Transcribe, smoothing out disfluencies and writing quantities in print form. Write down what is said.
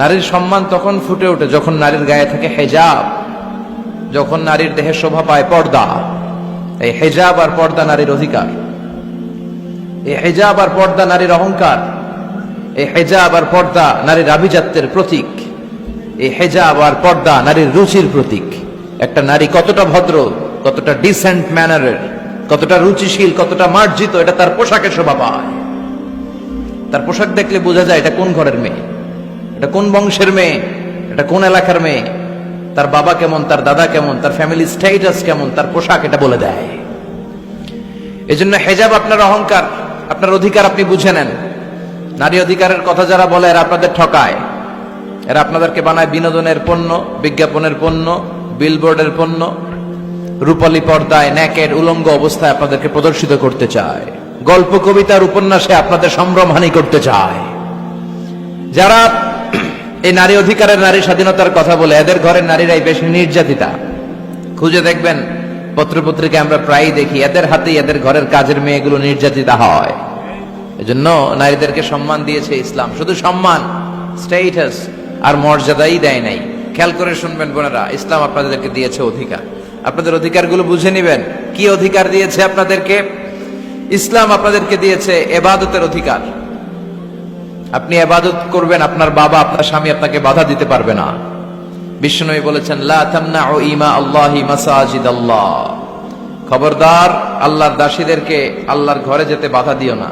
নারীর সম্মান তখন ফুটে ওঠে যখন নারীর গায়ে থাকে হেজাব, যখন নারীর দেহে শোভা পায় পর্দা। এই হেজাব আর পর্দা নারীর অধিকার, এই হেজাব আর পর্দা নারীর অহংকার, এই হেজাব আর পর্দা নারীর আভিজাত্যের প্রতীক, এই হেজাব আর পর্দা নারীর রুচির প্রতীক। একটা নারী কতটা ভদ্র, কতটা ডিসেন্ট ম্যানারের, কতটা রুচিশীল, কতটা মার্জিত, এটা তার পোশাকে শোভা পায়। তার পোশাক দেখলে বোঝা যায় এটা কোন ঘরের মেয়ে, এটা কোন বংশের মেয়ে, এটা কোন এলাকার মেয়ে, তার বাবা কেমন, তার দাদা কেমন, তার ফ্যামিলি স্ট্যাটাস কেমন, তার পোশাক এটা বলে দেয়। এজন্য হেজাব আপনার অহংকার, আপনার অধিকার, আপনি বুঝে নেন। নারী অধিকারের কথা যারা বলে এরা আপনাদের ঠকায়, এরা আপনাদেরকে বানায় বিনোদনের পণ্য, বিজ্ঞাপনের পণ্য, বিলবোর্ডের পণ্য। রূপালী পর্দায় নেকেড উলঙ্গ অবস্থায় আপনাদেরকে প্রদর্শিত করতে চায়, গল্প কবিতার উপন্যাসে আপনাদের সম্ভ্রমহানি করতে চায়। যারা এই নারী অধিকারের, নারী স্বাধীনতার কথা বলে, এদের ঘরের নারীরাই বেশি নির্যাতিতা। খুঁজে দেখবেন, পত্রপত্রিকা আমরা প্রায়ই দেখি, এদের হাতেই এদের ঘরের কাজের মেয়েগুলো নির্যাতিতা হয়। এজন্য নারীদেরকে সম্মান দিয়েছে ইসলাম, শুধু সম্মান, স্ট্যাটাস আর মর্যাদাই দেয় নাই। খেয়াল করে শুনবেন বোনেরা, ইসলাম আপনাদেরকে দিয়েছে অধিকার। আপনাদের অধিকারগুলো বুঝে নেবেন। কি অধিকার দিয়েছে আপনাদেরকে? ইসলাম আপনাদেরকে দিয়েছে ইবাদতের অধিকার। আপনি ইবাদত করবেন, আপনার বাবা, আপনার স্বামী আপনাকে বাধা দিতে পারবে না। বিশ্বনবী বলেছেন, লা তামনাউ ইমা আল্লাহি মাসাজিদাল্লাহ, খবরদার আল্লাহর দাসীদেরকে আল্লাহর ঘরে যেতে বাধা দিও না।